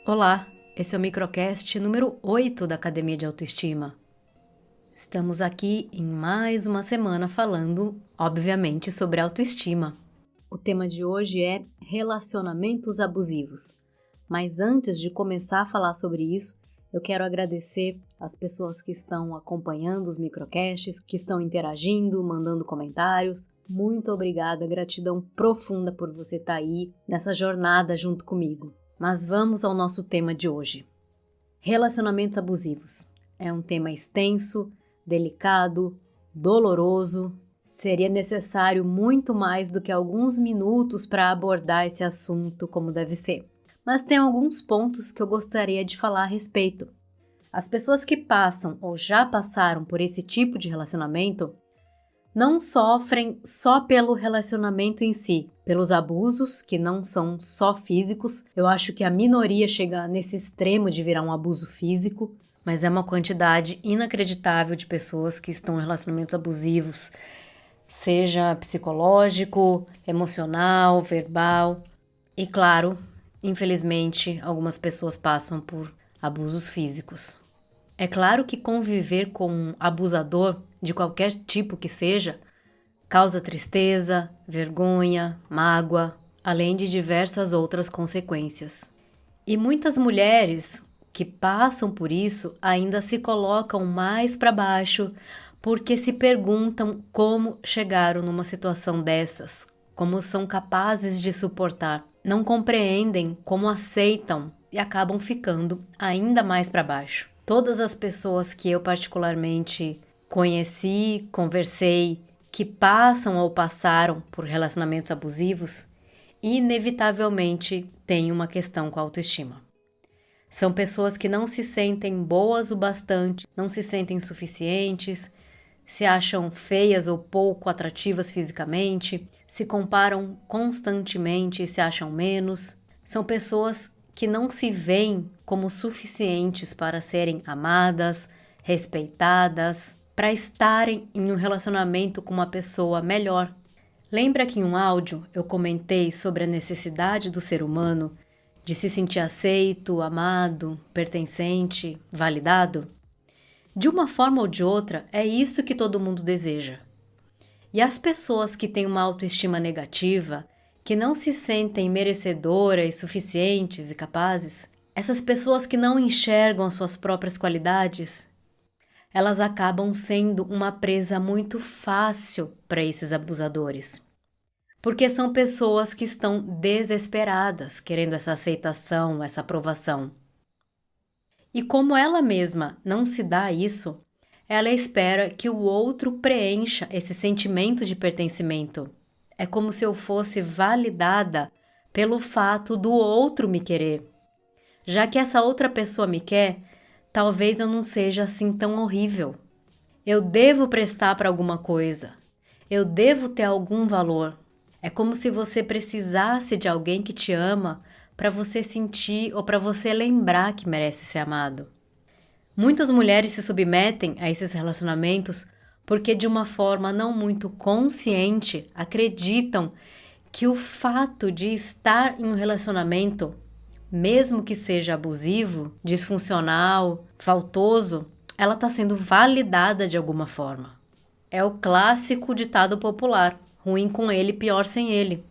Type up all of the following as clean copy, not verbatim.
Olá, esse é o microcast número 8 da Academia de Autoestima. Estamos aqui em mais uma semana falando, obviamente, sobre autoestima. O tema de hoje é relacionamentos abusivos. Mas antes de começar a falar sobre isso, eu quero agradecer as pessoas que estão acompanhando os microcasts, que estão interagindo, mandando comentários. Muito obrigada, gratidão profunda por você estar aí nessa jornada junto comigo. Mas vamos ao nosso tema de hoje. Relacionamentos abusivos. É um tema extenso, delicado, doloroso. Seria necessário muito mais do que alguns minutos para abordar esse assunto como deve ser. Mas tem alguns pontos que eu gostaria de falar a respeito. As pessoas que passam ou já passaram por esse tipo de relacionamento não sofrem só pelo relacionamento em si, pelos abusos, que não são só físicos. Eu acho que a minoria chega nesse extremo de virar um abuso físico, mas é uma quantidade inacreditável de pessoas que estão em relacionamentos abusivos, seja psicológico, emocional, verbal. E claro, infelizmente, algumas pessoas passam por abusos físicos. É claro que conviver com um abusador, de qualquer tipo que seja, causa tristeza, vergonha, mágoa, além de diversas outras consequências. E muitas mulheres que passam por isso ainda se colocam mais para baixo porque se perguntam como chegaram numa situação dessas, como são capazes de suportar, não compreendem como aceitam e acabam ficando ainda mais para baixo. Todas as pessoas que eu particularmente conheci, conversei, que passam ou passaram por relacionamentos abusivos, inevitavelmente têm uma questão com a autoestima. São pessoas que não se sentem boas o bastante, não se sentem suficientes, se acham feias ou pouco atrativas fisicamente, se comparam constantemente e se acham menos. São pessoas que não se veem como suficientes para serem amadas, respeitadas, para estarem em um relacionamento com uma pessoa melhor. Lembra que em um áudio eu comentei sobre a necessidade do ser humano de se sentir aceito, amado, pertencente, validado? De uma forma ou de outra, é isso que todo mundo deseja. E as pessoas que têm uma autoestima negativa, que não se sentem merecedoras, suficientes e capazes, essas pessoas que não enxergam as suas próprias qualidades, elas acabam sendo uma presa muito fácil para esses abusadores. Porque são pessoas que estão desesperadas, querendo essa aceitação, essa aprovação. E como ela mesma não se dá isso, ela espera que o outro preencha esse sentimento de pertencimento. É como se eu fosse validada pelo fato do outro me querer. Já que essa outra pessoa me quer, talvez eu não seja assim tão horrível. Eu devo prestar para alguma coisa. Eu devo ter algum valor. É como se você precisasse de alguém que te ama para você sentir ou para você lembrar que merece ser amado. Muitas mulheres se submetem a esses relacionamentos porque, de uma forma não muito consciente, acreditam que o fato de estar em um relacionamento, mesmo que seja abusivo, disfuncional, faltoso, ela está sendo validada de alguma forma. É o clássico ditado popular: ruim com ele, pior sem ele.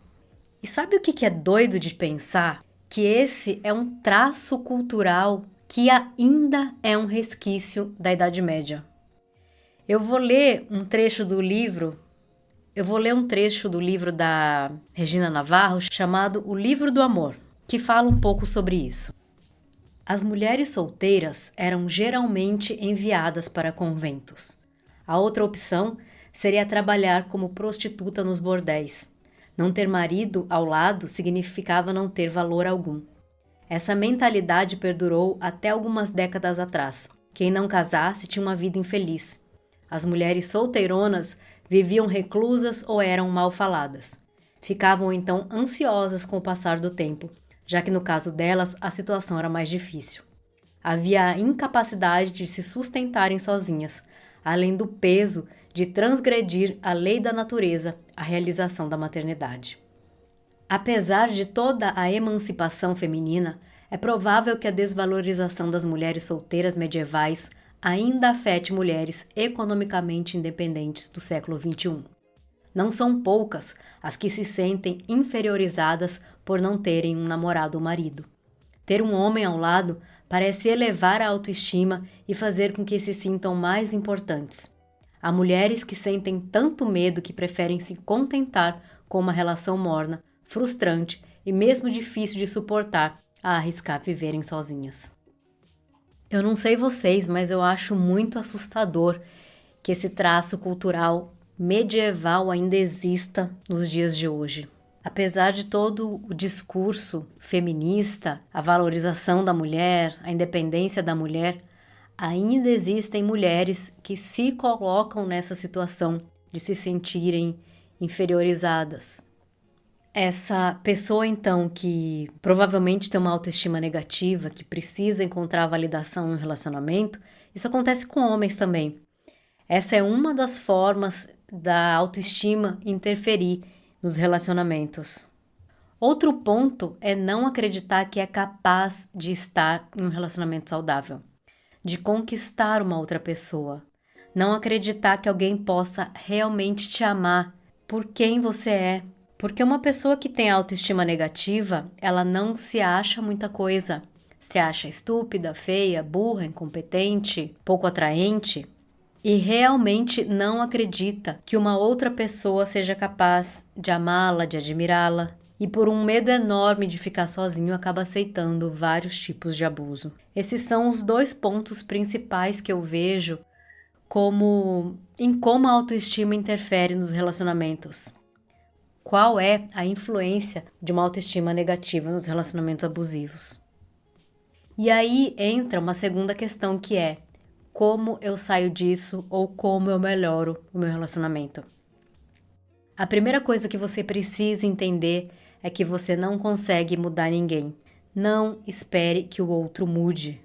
E sabe o que é doido de pensar? Que esse é um traço cultural que ainda é um resquício da Idade Média. Eu vou ler um trecho do livro da Regina Navarro chamado O Livro do Amor, que fala um pouco sobre isso. As mulheres solteiras eram geralmente enviadas para conventos. A outra opção seria trabalhar como prostituta nos bordéis. Não ter marido ao lado significava não ter valor algum. Essa mentalidade perdurou até algumas décadas atrás. Quem não casasse tinha uma vida infeliz. As mulheres solteironas viviam reclusas ou eram mal faladas. Ficavam então ansiosas com o passar do tempo, já que no caso delas a situação era mais difícil. Havia a incapacidade de se sustentarem sozinhas, além do peso de transgredir a lei da natureza, a realização da maternidade. Apesar de toda a emancipação feminina, é É provável que a desvalorização das mulheres solteiras medievais ainda afete mulheres economicamente independentes do século XXI. Não são poucas as que se sentem inferiorizadas por não terem um namorado ou marido. Ter um homem ao lado parece elevar a autoestima e fazer com que se sintam mais importantes. Há mulheres que sentem tanto medo que preferem se contentar com uma relação morna, frustrante e mesmo difícil de suportar a arriscar viverem sozinhas. Eu não sei vocês, mas eu acho muito assustador que esse traço cultural medieval ainda exista nos dias de hoje. Apesar de todo o discurso feminista, a valorização da mulher, a independência da mulher, ainda existem mulheres que se colocam nessa situação de se sentirem inferiorizadas. Essa pessoa, então, que provavelmente tem uma autoestima negativa, que precisa encontrar validação no relacionamento, isso acontece com homens também. Essa é uma das formas da autoestima interferir nos relacionamentos. Outro ponto é não acreditar que é capaz de estar em um relacionamento saudável, de conquistar uma outra pessoa. Não acreditar que alguém possa realmente te amar por quem você é. Porque uma pessoa que tem autoestima negativa, ela não se acha muita coisa. Se acha estúpida, feia, burra, incompetente, pouco atraente e realmente não acredita que uma outra pessoa seja capaz de amá-la, de admirá-la. E por um medo enorme de ficar sozinho, acaba aceitando vários tipos de abuso. Esses são os 2 pontos principais que eu vejo como a autoestima interfere nos relacionamentos. Qual é a influência de uma autoestima negativa nos relacionamentos abusivos? E aí entra uma segunda questão que é: como eu saio disso ou como eu melhoro o meu relacionamento? A primeira coisa que você precisa entender é que você não consegue mudar ninguém. Não espere que o outro mude.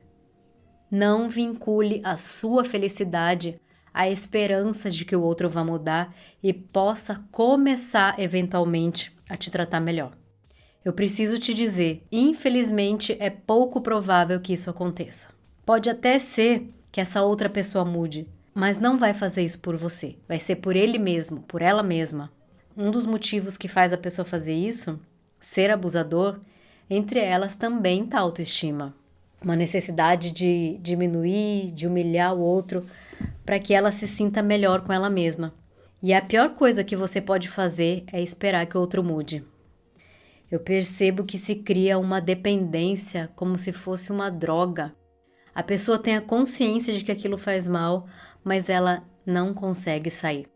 Não vincule a sua felicidade à esperança de que o outro vá mudar e possa começar eventualmente a te tratar melhor. Eu preciso te dizer, infelizmente é pouco provável que isso aconteça. Pode até ser que essa outra pessoa mude, mas não vai fazer isso por você. Vai ser por ele mesmo, por ela mesma. Um dos motivos que faz a pessoa fazer isso, ser abusador, entre elas também está a autoestima. Uma necessidade de diminuir, de humilhar o outro para que ela se sinta melhor com ela mesma. E a pior coisa que você pode fazer é esperar que o outro mude. Eu percebo que se cria uma dependência como se fosse uma droga. A pessoa tem a consciência de que aquilo faz mal, mas ela não consegue sair.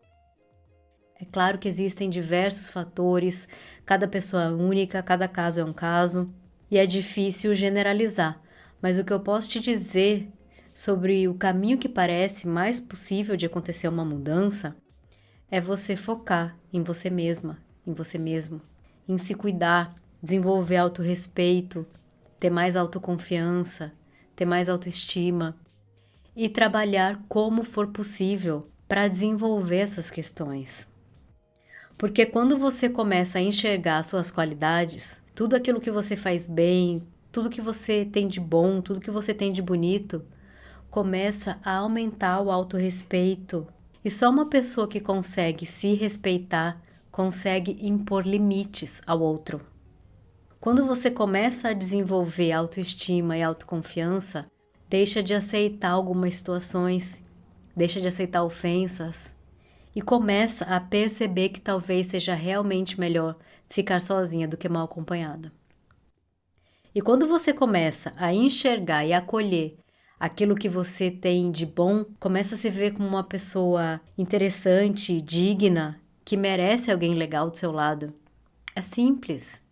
É claro que existem diversos fatores, cada pessoa é única, cada caso é um caso, e é difícil generalizar. Mas o que eu posso te dizer sobre o caminho que parece mais possível de acontecer uma mudança é você focar em você mesma, em você mesmo, em se cuidar, desenvolver autorrespeito, ter mais autoconfiança, ter mais autoestima e trabalhar como for possível para desenvolver essas questões. Porque quando você começa a enxergar suas qualidades, tudo aquilo que você faz bem, tudo que você tem de bom, tudo que você tem de bonito, começa a aumentar o autorrespeito. E só uma pessoa que consegue se respeitar consegue impor limites ao outro. Quando você começa a desenvolver autoestima e autoconfiança, deixa de aceitar algumas situações, deixa de aceitar ofensas e começa a perceber que talvez seja realmente melhor ficar sozinha do que mal acompanhada. E quando você começa a enxergar e acolher aquilo que você tem de bom, começa a se ver como uma pessoa interessante, digna, que merece alguém legal do seu lado. É simples.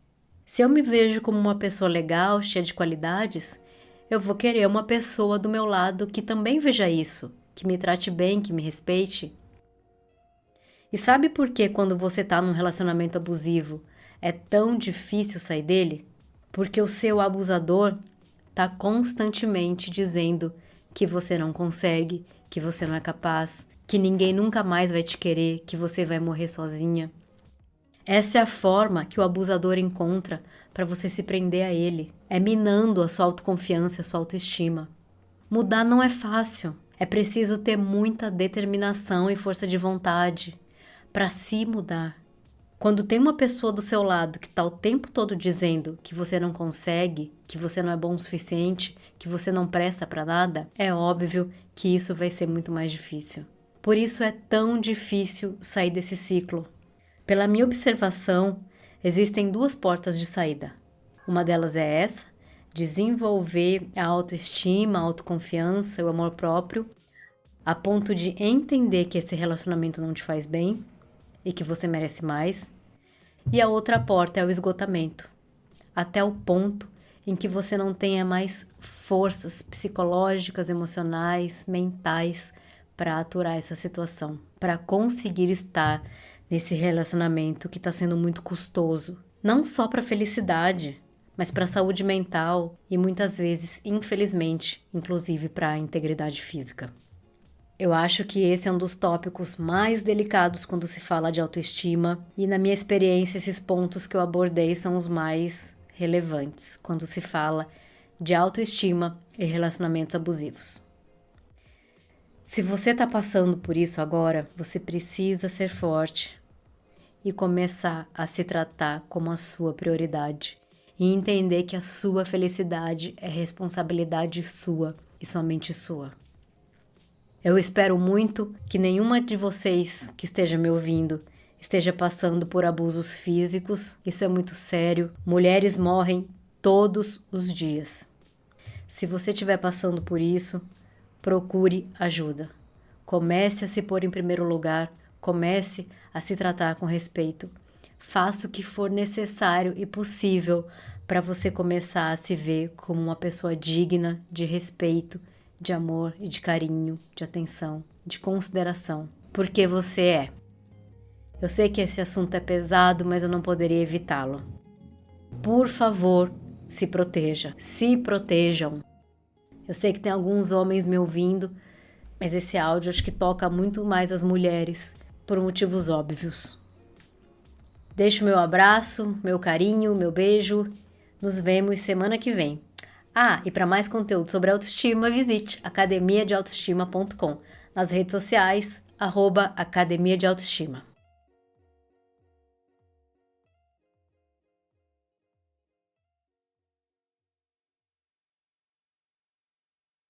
Se eu me vejo como uma pessoa legal, cheia de qualidades, eu vou querer uma pessoa do meu lado que também veja isso, que me trate bem, que me respeite. E sabe por que quando você está num relacionamento abusivo é tão difícil sair dele? Porque o seu abusador está constantemente dizendo que você não consegue, que você não é capaz, que ninguém nunca mais vai te querer, que você vai morrer sozinha. Essa é a forma que o abusador encontra para você se prender a ele. É minando a sua autoconfiança, a sua autoestima. Mudar não é fácil. É preciso ter muita determinação e força de vontade para se mudar. Quando tem uma pessoa do seu lado que está o tempo todo dizendo que você não consegue, que você não é bom o suficiente, que você não presta para nada, é óbvio que isso vai ser muito mais difícil. Por isso é tão difícil sair desse ciclo. Pela minha observação, existem duas portas de saída. Uma delas é essa, desenvolver a autoestima, a autoconfiança, o amor próprio, a ponto de entender que esse relacionamento não te faz bem e que você merece mais. E a outra porta é o esgotamento, até o ponto em que você não tenha mais forças psicológicas, emocionais, mentais para aturar essa situação, para conseguir estar nesse relacionamento que está sendo muito custoso, não só para a felicidade, mas para a saúde mental e muitas vezes, infelizmente, inclusive para a integridade física. Eu acho que esse é um dos tópicos mais delicados quando se fala de autoestima e, na minha experiência, esses pontos que eu abordei são os mais relevantes quando se fala de autoestima e relacionamentos abusivos. Se você está passando por isso agora, você precisa ser forte e começar a se tratar como a sua prioridade e entender que a sua felicidade é responsabilidade sua e somente sua. Eu espero muito que nenhuma de vocês que esteja me ouvindo esteja passando por abusos físicos. Isso é muito sério. Mulheres morrem todos os dias. Se você estiver passando por isso, procure ajuda. Comece a se pôr em primeiro lugar, comece a se tratar com respeito. Faça o que for necessário e possível para você começar a se ver como uma pessoa digna de respeito, de amor e de carinho, de atenção, de consideração, porque você é. Eu sei que esse assunto é pesado, mas eu não poderia evitá-lo. Por favor, se proteja, se protejam. Eu sei que tem alguns homens me ouvindo, mas esse áudio acho que toca muito mais as mulheres, por motivos óbvios. Deixo meu abraço, meu carinho, meu beijo. Nos vemos semana que vem. E para mais conteúdo sobre autoestima, visite academiadeautoestima.com. Nas redes sociais, @academia de autoestima.